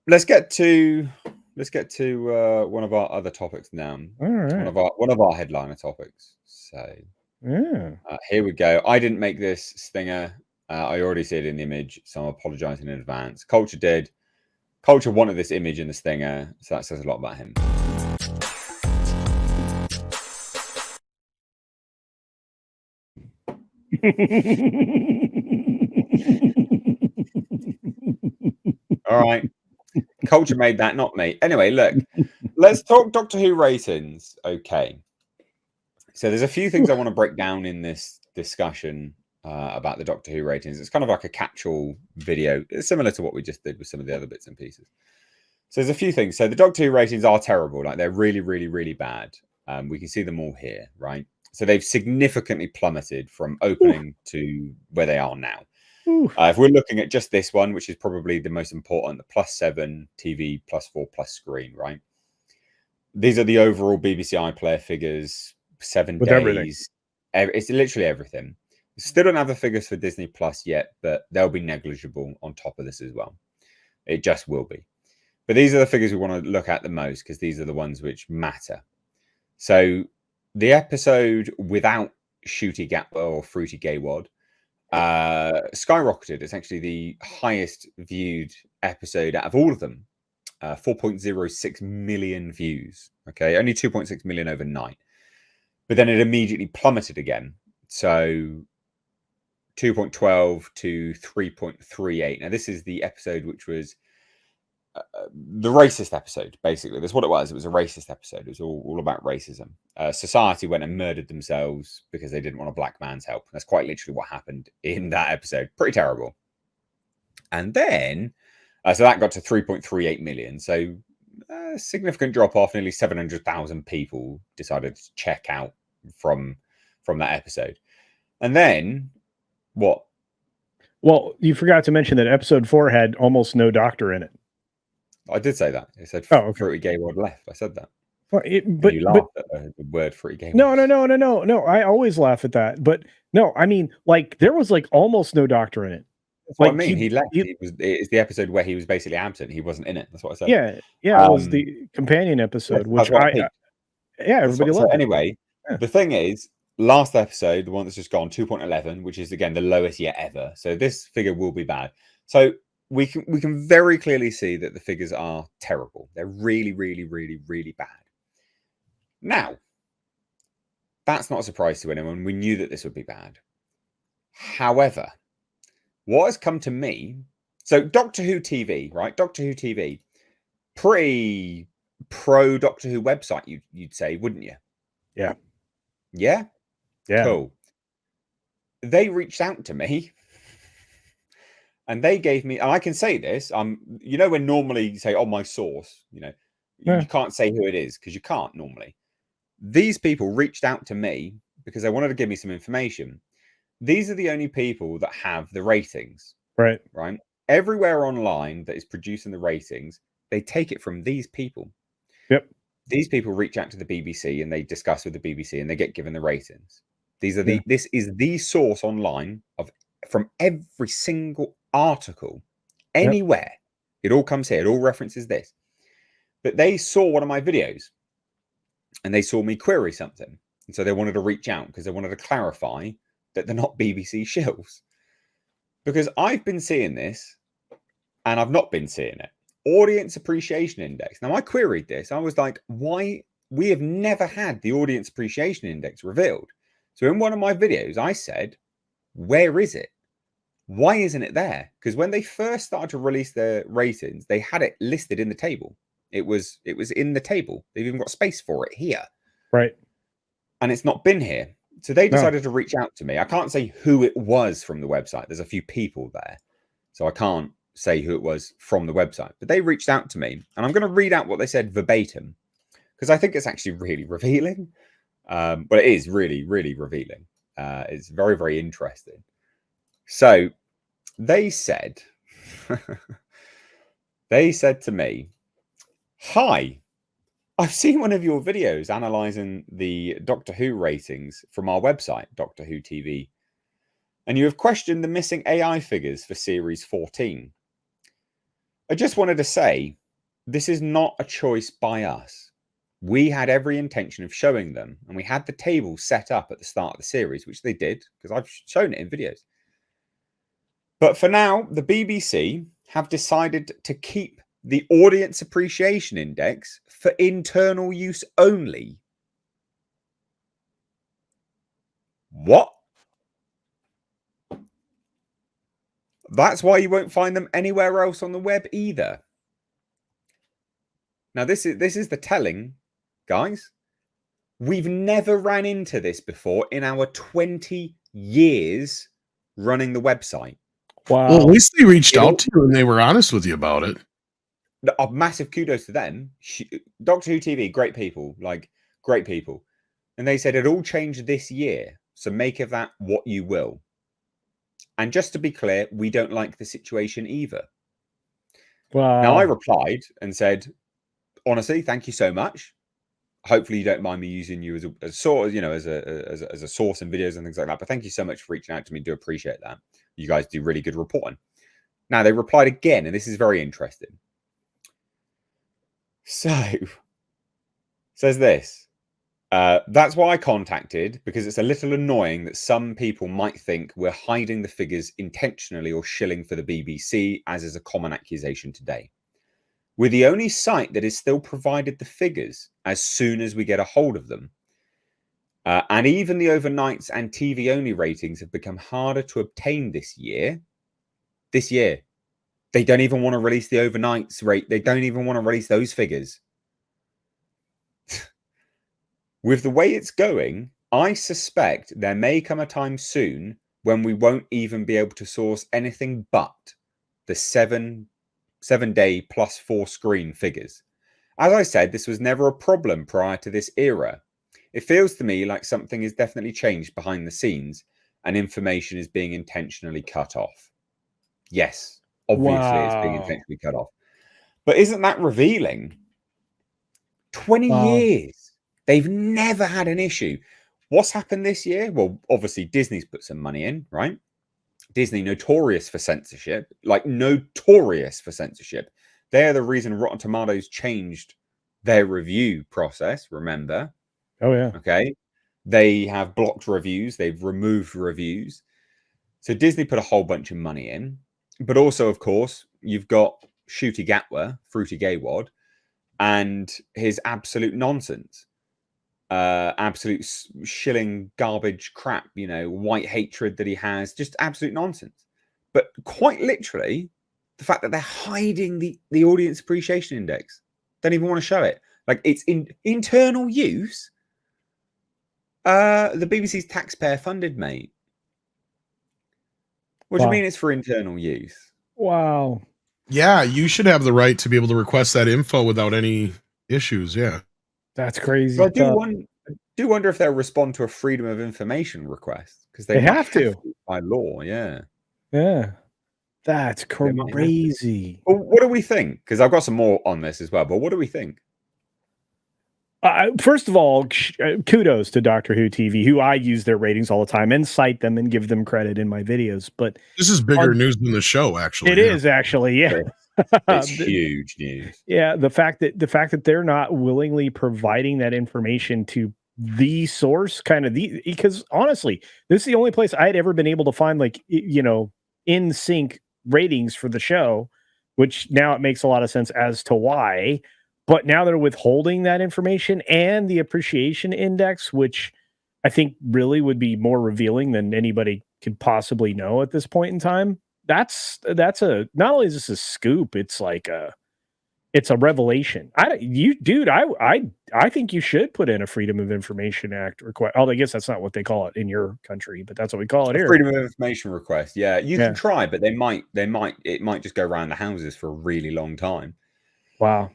let's get to one of our other topics now. All right. One of our headliner topics. So here we go. I didn't make this stinger. I already see it in the image, so I'm apologizing in advance. Culture did. Culture wanted this image in the stinger, so that says a lot about him. All right. Culture made that, not me. Anyway, look, let's talk Doctor Who ratings. Okay. So there's a few things I want to break down in this discussion about the Doctor Who ratings. It's kind of like a catch-all video. It's similar to what we just did with some of the other bits and pieces. So there's a few things. So the Doctor Who ratings are terrible. Like they're really, really, really bad. We can see them all here, right? So they've significantly plummeted from opening to where they are now. If we're looking at just this one, which is probably the most important, the +7 TV, +4 screen, right? These are the overall BBC iPlayer figures, 7 With days. everything. It's literally everything. Still don't have the figures for Disney Plus yet, but they'll be negligible on top of this as well. It just will be. But these are the figures we want to look at the most because these are the ones which matter. So the episode without Shooty Gatwa or Fruity Gaywad skyrocketed. It's actually the highest viewed episode out of all of them. 4.06 million views. Okay, only 2.6 million overnight. But then it immediately plummeted again. So 2.12 to 3.38. Now, this is the episode which was the racist episode, basically. That's what it was. It was a racist episode. It was all about racism. Society went and murdered themselves because they didn't want a black man's help. That's quite literally what happened in that episode. Pretty terrible. And then, so that got to 3.38 million. So a significant drop off. Nearly 700,000 people decided to check out from that episode. And then, what? Well, you forgot to mention that episode 4 had almost no Doctor in it. I did say that. It said Fruity Gaywad left. I said that. Well, but you laughed at the word Fruity Gaywad. No. I always laugh at that. But no, I mean, like there was like almost no Doctor in it. That's what I mean. He left. It's the episode where he was basically absent. He wasn't in it. That's what I said. Yeah. It was the companion episode, which everybody loved. Anyway, the thing is, last episode, the one that's just gone, 2.11, which is again the lowest yet ever. So this figure will be bad. So we can very clearly see that the figures are terrible. They're really, really, really, really bad. Now, that's not a surprise to anyone. We knew that this would be bad. However, what has come to me, so Doctor Who TV, right? Doctor Who TV, pretty pro Doctor Who website, you'd say, wouldn't you? Yeah. Yeah? Yeah. Cool. They reached out to me and they gave me, and I can say this, you know, when normally you say, oh, my source, you know, you can't say who it is because you can't normally. These people reached out to me because they wanted to give me some information. These are the only people that have the ratings. Right. Everywhere online that is producing the ratings, they take it from these people. Yep. These people reach out to the BBC and they discuss with the BBC and they get given the ratings. These are this is the source online from every single article anywhere. It all comes here. It all references this. But they saw one of my videos and they saw me query something. And so they wanted to reach out because they wanted to clarify that they're not BBC shills. Because I've been seeing this and I've not been seeing it. Audience Appreciation Index. Now, I queried this. I was like, why? We have never had the Audience Appreciation Index revealed. So in one of my videos, I said, where is it? Why isn't it there? Because when they first started to release their ratings, they had it listed in the table. It was in the table. They've even got space for it here. Right. And it's not been here. So they decided to reach out to me. I can't say who it was from the website. There's a few people there. So I can't say who it was from the website. But they reached out to me. And I'm going to read out what they said verbatim. Because I think it's actually really revealing. But it is really, really revealing. It's very, very interesting. So they said, to me, hi, I've seen one of your videos analysing the Doctor Who ratings from our website, Doctor Who TV, and you have questioned the missing AI figures for Series 14. I just wanted to say, this is not a choice by us. We had every intention of showing them, and we had the table set up at the start of the series, which they did, because I've shown it in videos. But for now, the BBC have decided to keep the Audience Appreciation Index for internal use only. What? That's why you won't find them anywhere else on the web either. Now, this is the telling, guys. We've never ran into this before in our 20 years running the website. Wow. Well, at least they reached out to you and they were honest with you about it. Massive kudos to them. Doctor Who TV, great people, like great people. And they said it all changed this year. So make of that what you will. And just to be clear, we don't like the situation either. Wow. Now, I replied and said, honestly, thank you so much. Hopefully you don't mind me using you as a source, you know, as a source in videos and things like that. But thank you so much for reaching out to me. Do appreciate that. You guys do really good reporting. Now, they replied again, and this is very interesting. So, says this. That's why I contacted, because it's a little annoying that some people might think we're hiding the figures intentionally or shilling for the BBC, as is a common accusation today. We're the only site that is still provided the figures as soon as we get a hold of them. And even the overnights and TV-only ratings have become harder to obtain this year. This year. They don't even want to release the overnights rate. They don't even want to release those figures. With the way it's going, I suspect there may come a time soon when we won't even be able to source anything but the 7-day plus 4 screen figures. As I said, this was never a problem prior to this era. It feels to me like something is definitely changed behind the scenes and information is being intentionally cut off. Yes, obviously it's being intentionally cut off. But isn't that revealing? 20 years. They've never had an issue. What's happened this year? Well, obviously Disney's put some money in, right? Disney, notorious for censorship, like notorious for censorship. They're the reason Rotten Tomatoes changed their review process, remember? Oh, yeah. Okay. They have blocked reviews. They've removed reviews. So Disney put a whole bunch of money in. But also, of course, you've got Ncuti Gatwa, Fruity Gaywad, and his absolute nonsense. Absolute shilling garbage crap, you know, white hatred that he has, just absolute nonsense. But quite literally, the fact that they're hiding the Audience Appreciation Index, don't even want to show it. Like, it's in internal use. The BBC's taxpayer funded, mate. What do you mean it's for internal use? Wow. Yeah, you should have the right to be able to request that info without any issues. Yeah. That's crazy. But I do wonder if they'll respond to a freedom of information request, because they have to by law. Yeah. Yeah. That's crazy. Well, what do we think? Because I've got some more on this as well. But what do we think? First of all, kudos to Doctor Who TV, who I use their ratings all the time and cite them and give them credit in my videos. But this is bigger news than the show, actually. It is actually, yeah. It's huge news. Yeah, the fact that they're not willingly providing that information to the source, because honestly, this is the only place I had ever been able to find, like, you know, in sync ratings for the show, which now it makes a lot of sense as to why. But now they're withholding that information and the appreciation index, which I think really would be more revealing than anybody could possibly know at this point in time. That's a, not only is this a scoop, it's like it's a revelation. I think you should put in a Freedom of Information Act request. Oh, I guess that's not what they call it in your country, but that's what we call it here. Freedom of Information request. Yeah, you can try, but it might just go around the houses for a really long time. Wow.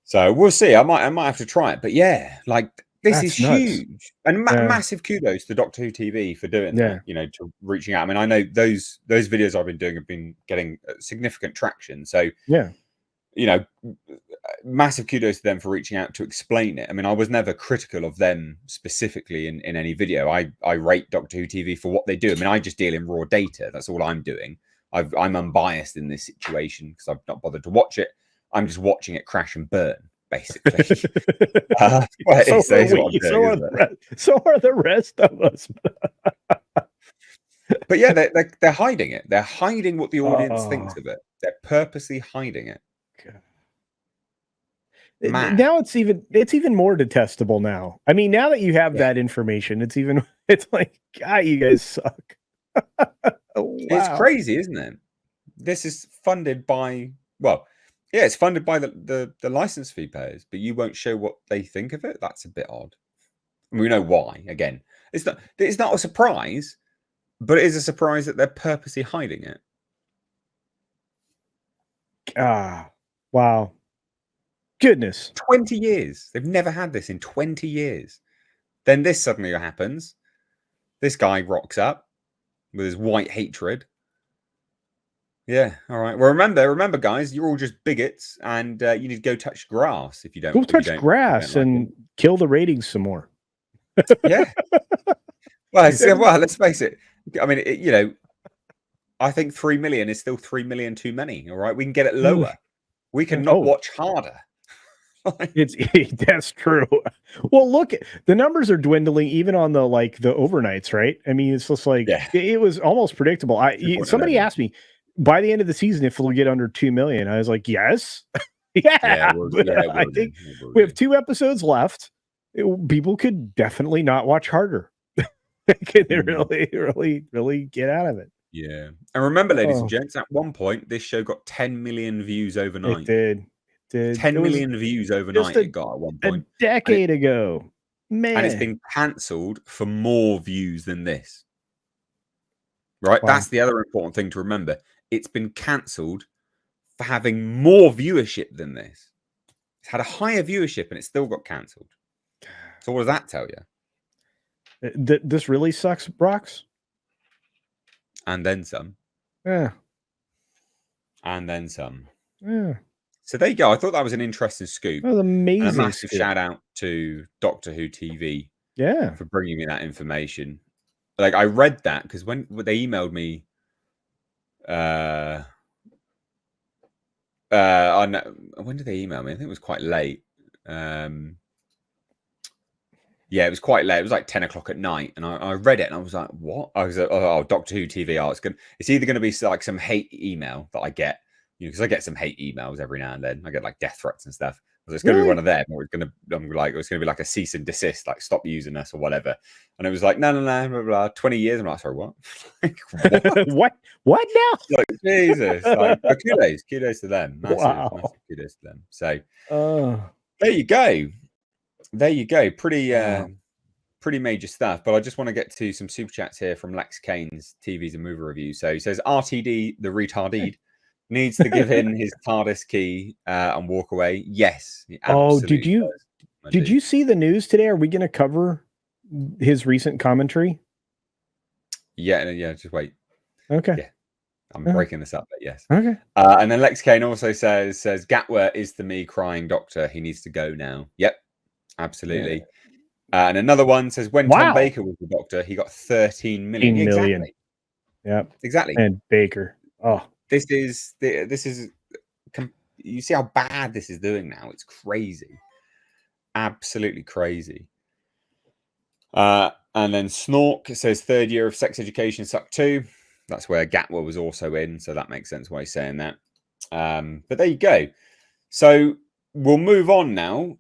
So we'll see. I might have to try it, but yeah, like this is nuts. huge, and massive kudos to Doctor Who TV for doing that. You know, to reaching out. I mean, I know those videos I've been doing have been getting significant traction. So yeah, you know, massive kudos to them for reaching out to explain it. I mean, I was never critical of them specifically in any video. I rate Doctor Who TV for what they do. I mean, I just deal in raw data. That's all I'm doing. I'm unbiased in this situation because I've not bothered to watch it. I'm just watching it crash and burn, basically. So are the rest of us. But yeah, they're hiding it. They're hiding what the audience thinks of it. They're purposely hiding it. Now it's even more detestable now. I mean, now that you have that information, it's like, God, you guys suck. Wow. It's crazy, isn't it? This is funded by, it's funded by the license fee payers, but you won't show what they think of it. That's a bit odd. And we know why. Again, it's not a surprise, but it is a surprise that they're purposely hiding it. Wow. Goodness. 20 years. They've never had this in 20 years. Then this suddenly happens. This guy rocks up with his white hatred. Yeah, all right. Well, remember, guys, you're all just bigots, and you need to go touch grass if you don't. Go touch grass and kill the ratings some more. Yeah. Well, let's face it. I mean, I think 3 million is still 3 million too many. All right, we can get it lower. We can not watch harder. That's true. Well, look, the numbers are dwindling even on the overnights, right? I mean, it's just like it was almost predictable. Somebody asked me by the end of the season if it'll get under 2 million. I was like, yes. I think we have 2 episodes left. People could definitely not watch harder. They really get out of it. Yeah. And remember, ladies and gents, at one point this show got 10 million views overnight. It did. 10 million views overnight it got at one point. A decade ago. Man. And it's been cancelled for more views than this. Right? Wow. That's the other important thing to remember. It's been cancelled for having more viewership than this. It's had a higher viewership and it still got cancelled. So what does that tell you? This really sucks, Brox? And then some. Yeah. And then some. Yeah. So there you go. I thought that was an interesting scoop. That was amazing. And a massive shout out to Doctor Who TV. Yeah. For bringing me that information. Like, I read that because when they emailed me when did they email me? I think it was quite late. Yeah, it was quite late. It was like 10 o'clock at night. And I read it and I was like, what? I was like, oh, Doctor Who TV. Oh, it's either going to be like some hate email that I get, because I get some hate emails every now and then. I get like death threats and stuff. So it's going to be one of them, or it's going to be like a cease and desist, like stop using us or whatever. And it was like, no, blah, blah, blah, 20 years. I'm like, sorry, what? What now? Like, Jesus. Like, kudos to them. Massive kudos to them. So there you go. There you go. Pretty major stuff. But I just want to get to some super chats here from Lex Kane's TVs and movie review. So he says, RTD, the retarded, needs to give in his TARDIS key and walk away. Yes. Did you see the news today? Are we going to cover his recent commentary? Yeah. Just wait. Okay. Yeah. I'm breaking this up, but yes. Okay. And then Lex Kane also says Gatwa is the me crying doctor. He needs to go now. Yep. Absolutely. Yeah. And another one says when Tom Baker was the doctor, he got 13 million. Exactly. Yeah. Exactly. And Baker. Oh. This is you see how bad this is doing now. It's crazy. Absolutely crazy. And then Snork says third year of sex education sucked too. That's where Gatwa was also in, so that makes sense why he's saying that. But there you go. So we'll move on now